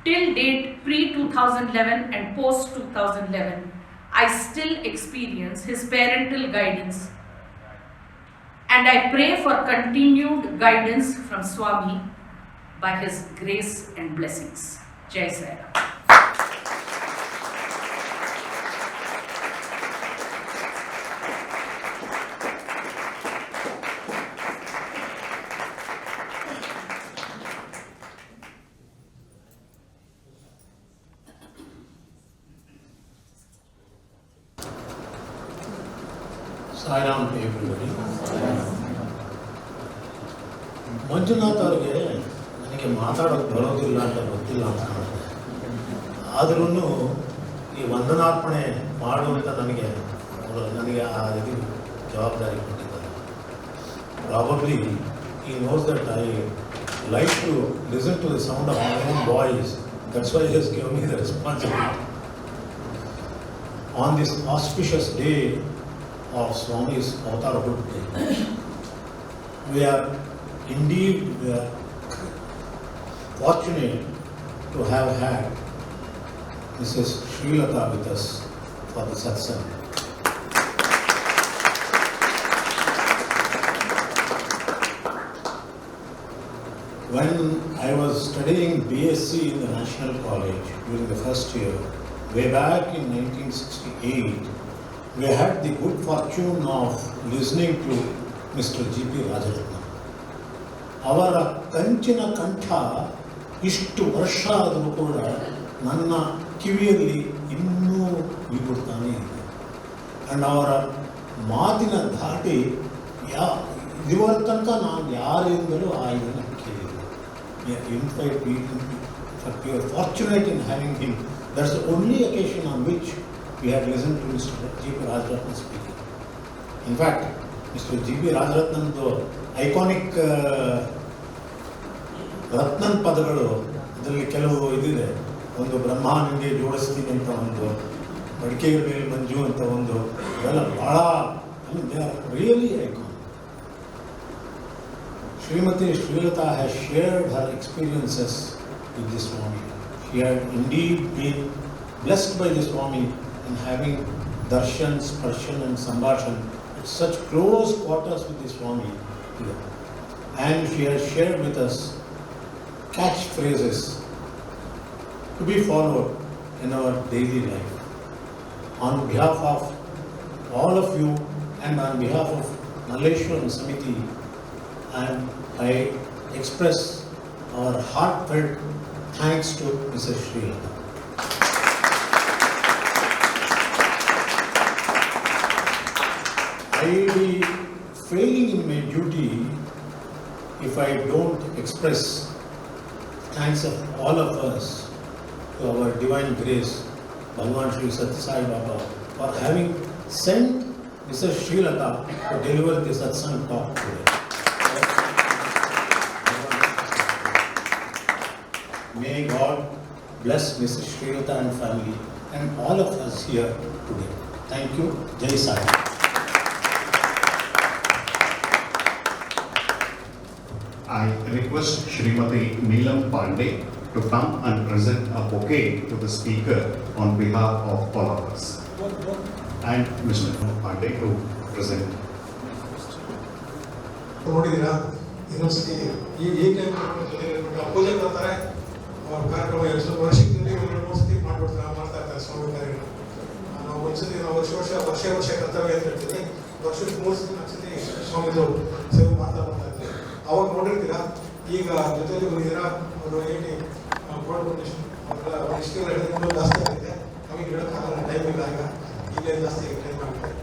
Till date, pre-2011 and post-2011, I still experience his parental guidance. And I pray for continued guidance from Swami by his grace and blessings. Jai Sai Ram. Sai Ram to everybody. Manjunath ಅವ್ರಿಗೆ ನನಗೆ ಮಾತಾಡೋದು ಬರೋದಿಲ್ಲ ಅಂತ ಗೊತ್ತಿಲ್ಲ ಅಂತ ಕಾಣುತ್ತೆ. ಆದ್ರೂ ಈ ವಂದನಾರ್ಪಣೆ ಮಾಡುವಂತ ನನಗೆ ಆ ಇದು ಜವಾಬ್ದಾರಿ ಕೊಟ್ಟಿದ್ದಾರೆ. Probably he knows that I like to listen to the sound of my own voice. That's why he has given me the responsibility. On this auspicious day of Swami's AVATARHOOD day, we are fortunate to have had Smt.Srilata with us for the satsang. When I was studying BSc in the National College during the first year, way back in 1968, we had the good fortune of listening to Mr. G.P. Rajaratnam. ಅವರ ಕಂಚಿನ ಕಂಠ ಇಷ್ಟು ವರ್ಷ ಆದರೂ ಕೂಡ ನನ್ನ ಕಿವಿಯಲ್ಲಿ ಇನ್ನೂ ಬಿಡುತ್ತಾನೆ ಇದೆ. ಆ್ಯಂಡ್ ಅವರ ಮಾತಿನ ಧಾಟಿ ಇವರ ತನಕ ನಾನು ಯಾರಿಂದಲೂ ಆ ಇದನ್ನು ಕೇಳಿಲ್ಲ. In fact we are fortunate in having him. That's the only occasion on which we had listened to Mr. G.P. Rajaratnam speaking. In fact, Mr. G.P. Rajaratnam's iconic Ratnan ಪದಗಳು ಇದರಲ್ಲಿ ಕೆಲವು ಇದಿದೆ. ಒಂದು ಬ್ರಹ್ಮಾನಿಗೆ ಜೋಡಿಸ್ತೀನಿ ಅಂತ ಒಂದು Padkegaru Manju anta ondo avella bala, I mean, they are really iconic. Smt.Srilata has shared her experiences with the Swami. She had indeed been blessed by the Swami in having darshan, sparshan and sambhashan at such close quarters with the Swami. And she has shared with us catchphrases to be followed in our daily life. On behalf of all of you and on behalf of Malleshwaram Samithi, I express our heartfelt thanks to Mrs. Srilata. I will be failing in my duty if I don't express thanks of all of us to our divine grace, Bhagwan Sri Sathya Sai Baba, for having sent Mrs. Srilata to deliver the satsang talk today. May God bless Mrs. Srilata and family and all of us here today. Thank you. Jai Sai. I request Srimati Neelam Pandey to come and present a bouquet to the speaker on behalf of all of us. And Mr. Pandey to present. ನೋಡಿದ್ದೀರಾ ಇನ್ನೊಂದ್ಸತಿ ಈ time ಪೂಜೆ ಮಾಡ್ತಾರೆ ಅವ್ರ ಕಾರ್ಯಕ್ರಮ ವರ್ಷಕ್ಕೆ ಒಂದ್ಸತಿ ಮಾಡ್ತಾ ಇರ್ತಾರೆ ಸ್ವಾಮಿ ಕಾರ್ಯಕ್ರಮ. ನಾವು ಒಂದ್ಸತಿ ನಾವು ವರ್ಷ ಕರ್ತವ್ಯ ಅಂತ ಹೇಳ್ತೀವಿ, ವರ್ಷಕ್ಕೆ 3 ಸತಿ 4 ಸತಿ ಸ್ವಾಮಿದು ಸೇವೆ ಮಾಡ್ತಾ ಇರ್ತೀವಿ. ಅವಾಗ ನೋಡಿರ್ತೀರಾ, ಈಗ ಜೊತೆಲಿ ಬಂದಿದ್ದೀರಾ ಅವರು ಏನು ಕೋಆರ್ಡಿನೇಷನ್ ಅವರೆಲ್ಲ ಇಷ್ಟು ಹೇಳಿದ್ರೆ ಜಾಸ್ತಿ ಆಗಿದೆ, ನಮಗೆ ಹೇಳೋಕ್ಕಾಗಲ್ಲ, ಟೈಮ್ ಇಲ್ಲ, ಈಗಲೇ ಜಾಸ್ತಿ ಟೈಮ್ ಆಗಿದೆ.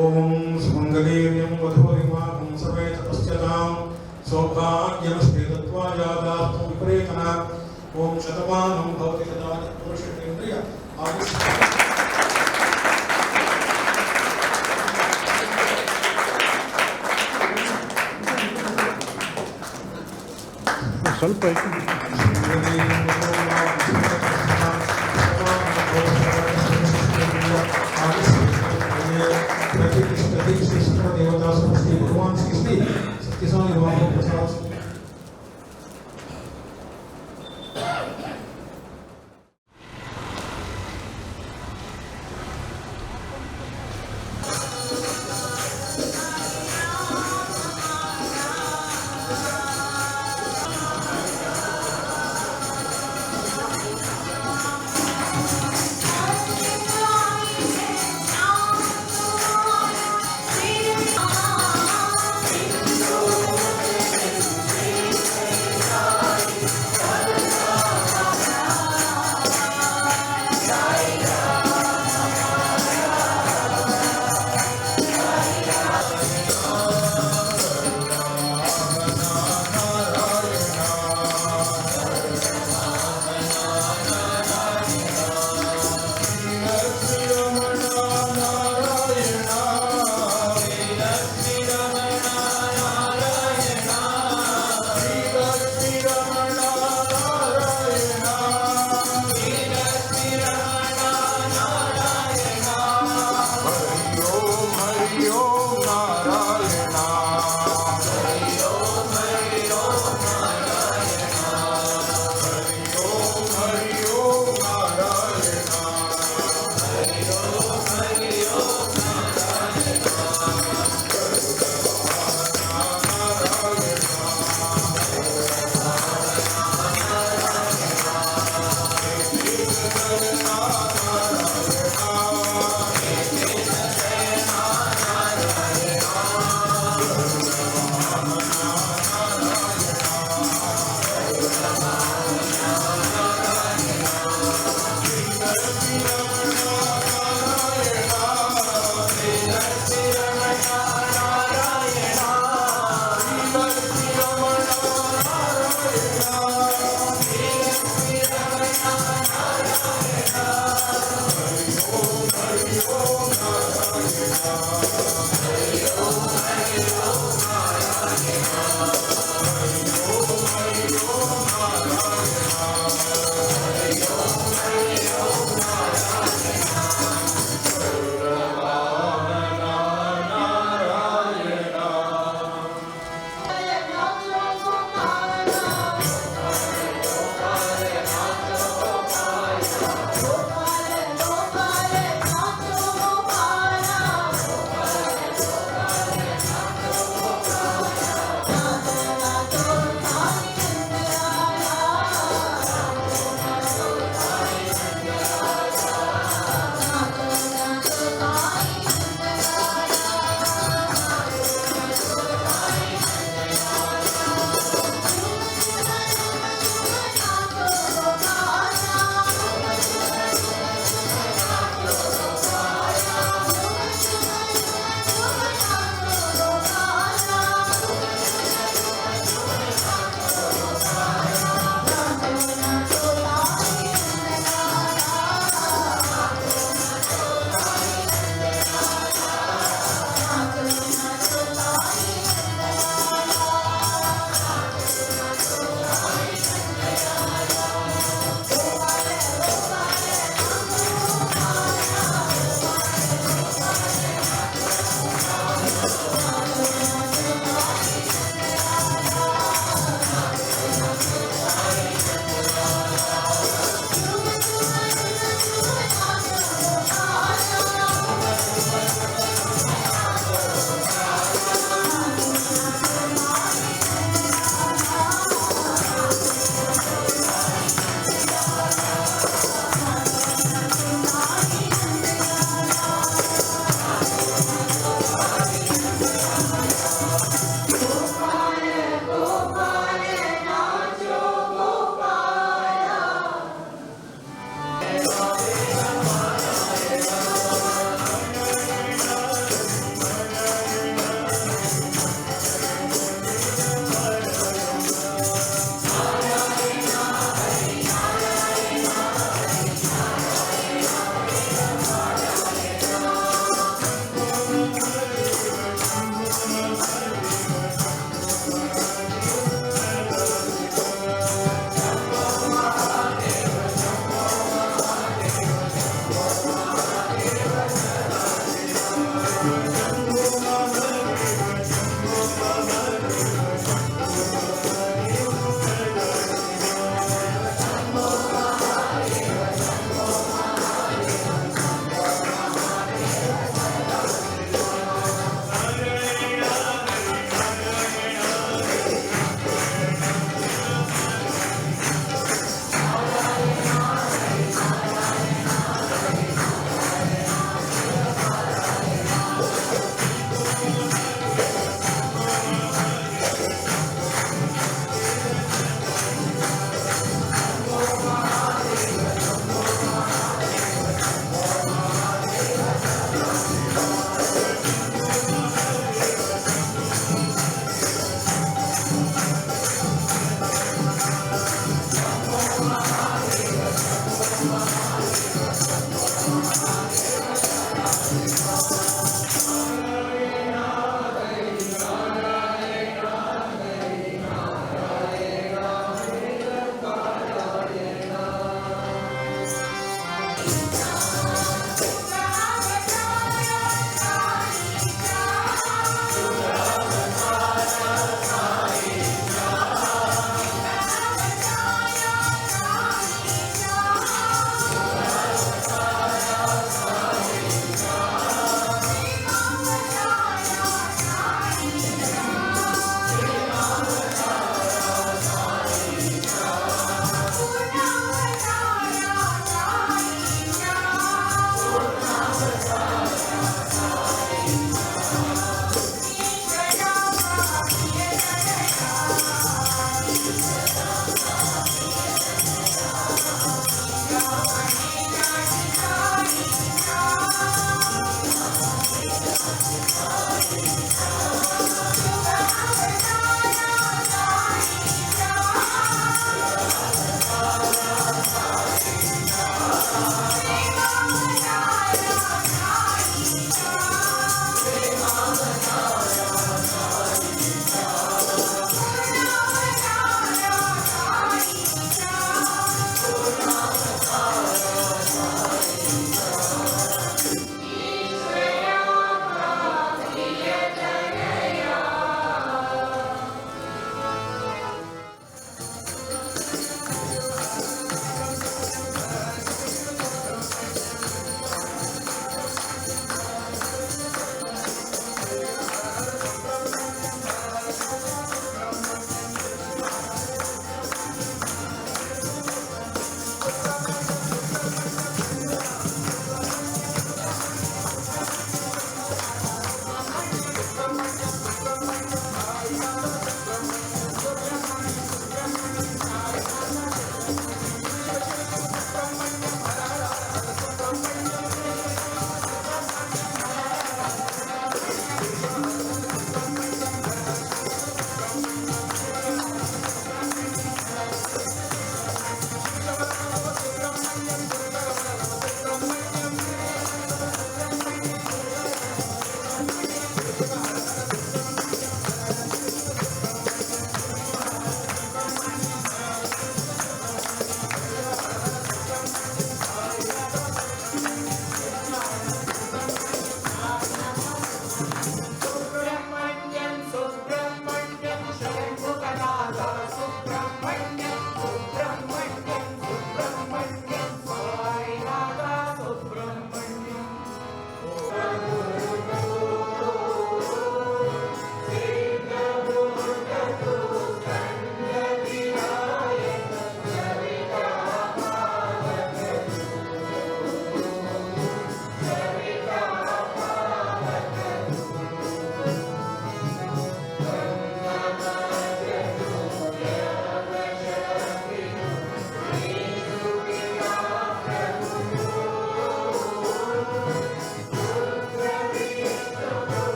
ओम सुमंगलेर्यं वधूरिमां सर्वे तपस्यतां सौभाग्यमस्ते तत्त्वाजादास्तु विपरेतना ओम शतमानं भवति तदा पुरुषेन्द्रिय ಸ್ವಲ್ಪ देवता समस्ती भगवान श्री सत्यसाई बाबा प्रसाद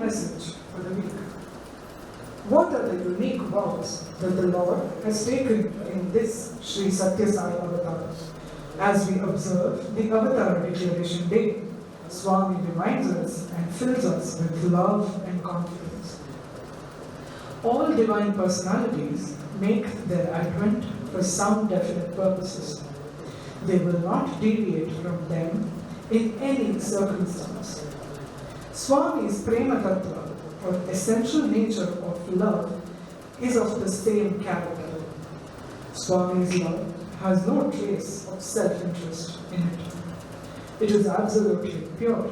message for the week. What are the unique vows that the Lord has taken in this Sri Satya Sai Avatar? As we observe the Avatar Declaration Day, Swami reminds us and fills us with love and confidence. All divine personalities make their advent for some definite purposes. They will not deviate from them in any circumstance. Swami's Prema Tattva, or essential nature of love, is of the same character. Swami's love has no trace of self-interest in it. It is absolutely pure.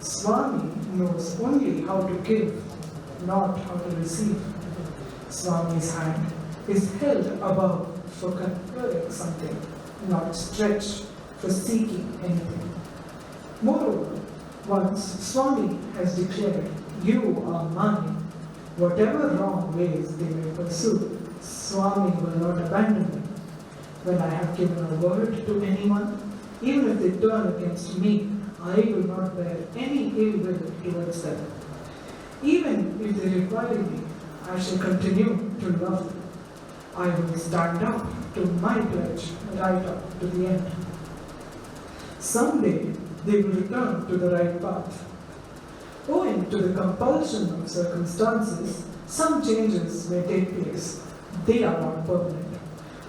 Swami knows only how to give, not how to receive. Swami's hand is held above for conferring something, not stretched for seeking anything. Moreover, once Swami has declared, "You are mine," whatever wrong ways they may pursue, Swami will not abandon them. When I have given a word to anyone, even if they turn against me, I will not bear any ill will towards them. Even if they require me, I shall continue to love them. I will stand up to my pledge right up to the end. Someday they will return to the right path. Owing to the compulsion of circumstances, some changes may take place. They are not permanent.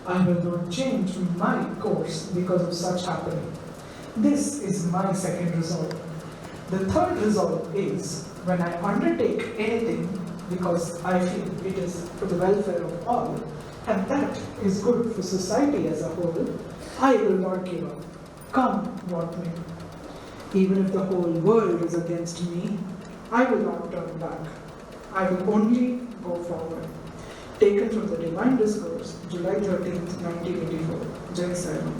I will not change my course because of such happening. This is my second resolve. The third resolve is, when I undertake anything because I feel it is for the welfare of all, and that is good for society as a whole, I will not give up, come what may. Even if the whole world is against me, I will not turn back. I will only go forward. Taken from the Divine Discourse, July 13th, 1984. Jai Sai Ram.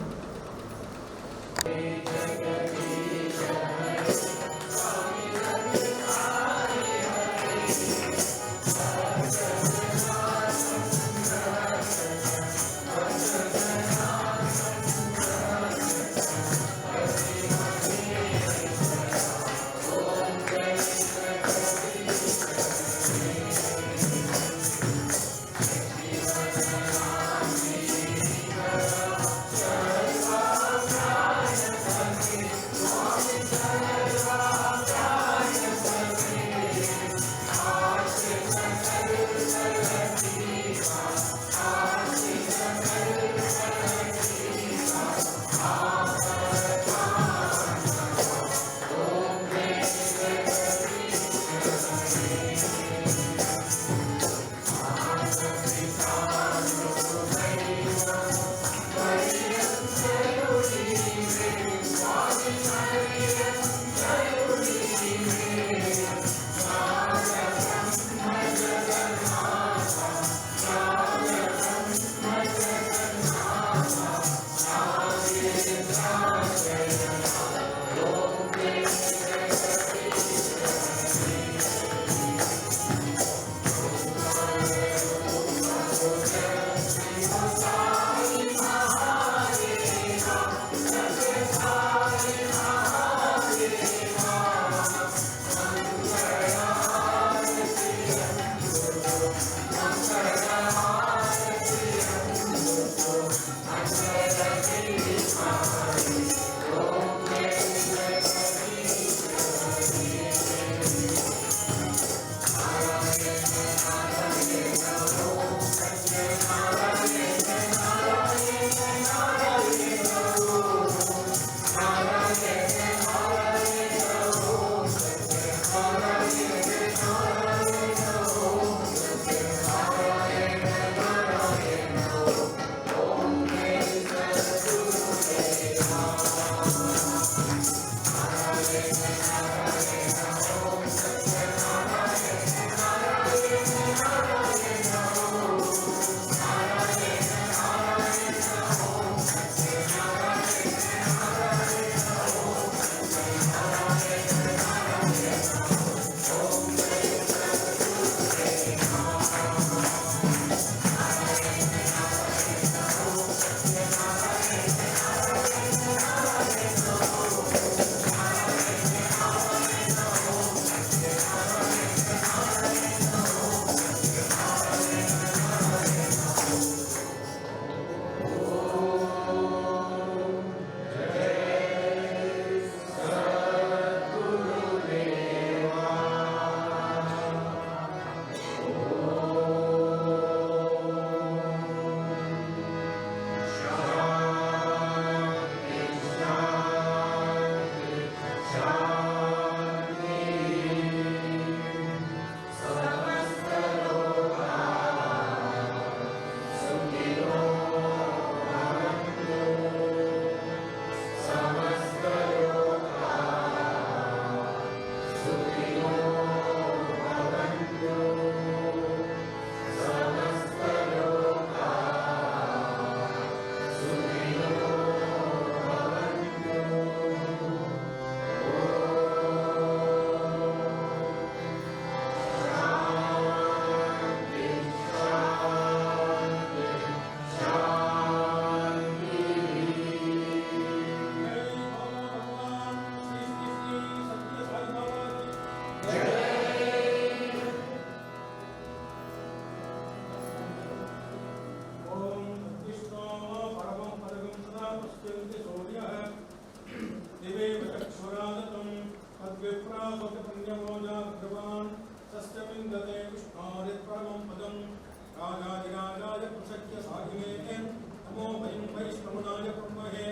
वैष्णवनाय ब्रह्महे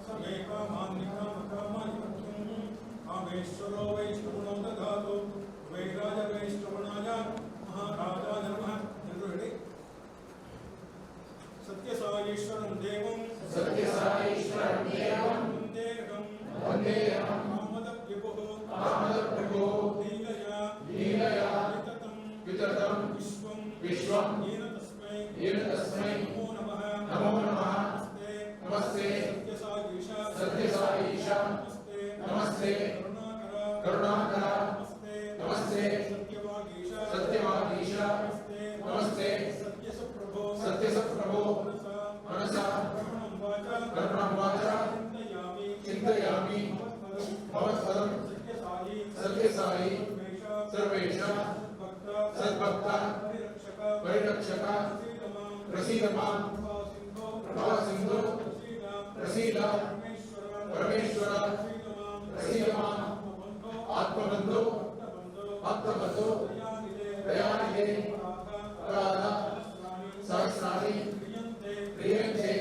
समे कामान्निकामकामानिमत्यं कामेश्वरो वैष्णवनो दधातु वैराज वैष्णवनाय महाराजाय नमः। Every सत्यसाईश्वरं देवं वन्देहं कामदप्रभुः लीलया विततं विश्वं येन तस्मै नमो नमः। नमस्ते सत्यसाईशा नमस्ते करुणाकर नमस्ते सत्यवागीशा नमस्ते सत्यसप्रभो मनसा कर्मणं वाचा चिन्तयामि भवत्पदं सत्यसाई सर्वेषां सद्भक्ता परिरक्षक प्रसीद मां प्रभासिन्धो प्रसीद परमेश्वर प्रसीद मां आत्मबन्धो भक्तबन्धो दयानिधे अपराध सहस्राणि क्रियन्ते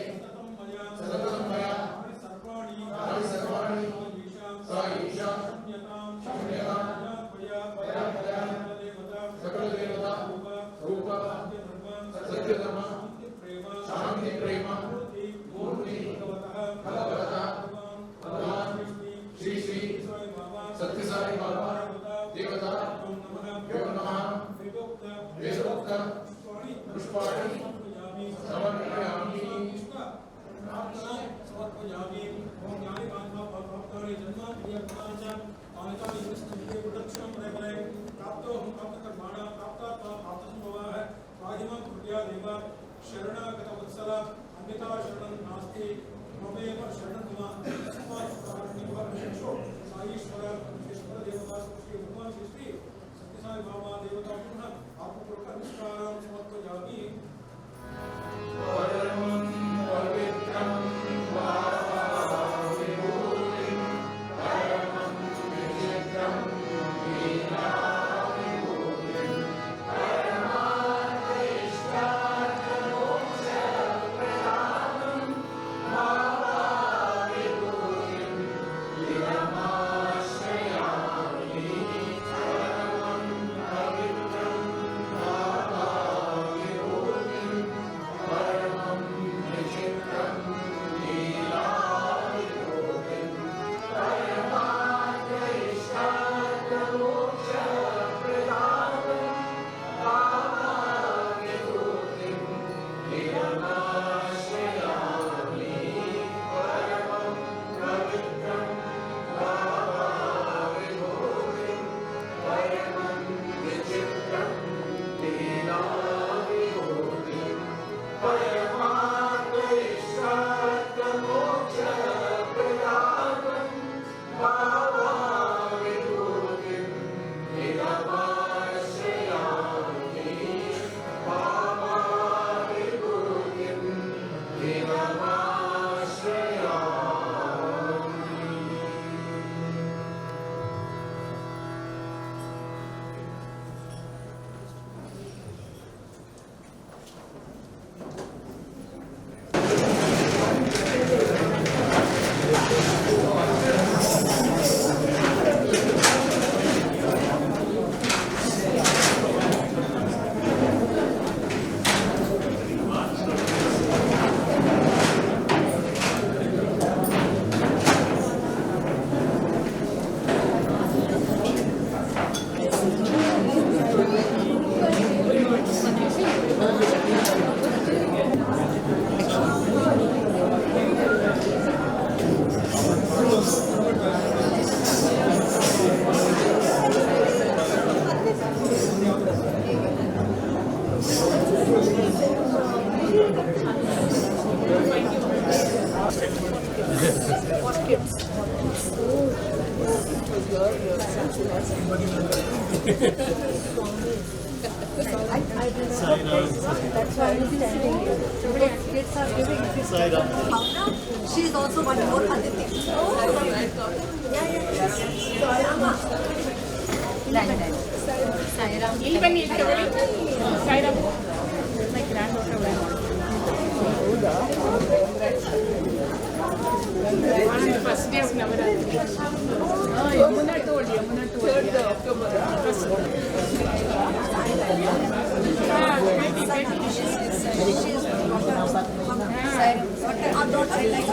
सततं मया सर्वाणि साईशा शून्यतां दया सकलदेवता रूप सत्यधर्म शांति प्रेम मूर्ति भगवतः भगवान श्री श्री सत्यसाई बाबा देवता यो नमः। वेदोक्त पुष्पाणि समर्पयामि। ओम ज्ञानी बांधव भक्तानि जन्माद्यर्पणाच आनतानि विष्णुके प्रदक्षिणं प्रयते प्राप्तो हम प्राप्त कर्माणा प्राप्तात्मा प्राप्त संभवः राजिमां कृपया देव शरणागत वत्सल अन्यथा शरणं नास्ति ममेव शरणं मम तस्मात् कारुण्यवशो साईश्वर देवता श्री भगवान श्री सत्यसाई बाबा देवता पुनः आपको नमस्कारं समर्पयामि। परमं पवित्रं That's why I'm standing here. Kids are giving. She is also one more Aditi. My granddaughter. First day of Navaratri. Yamuna told. Third October. Our daughter is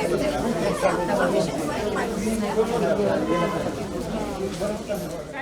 like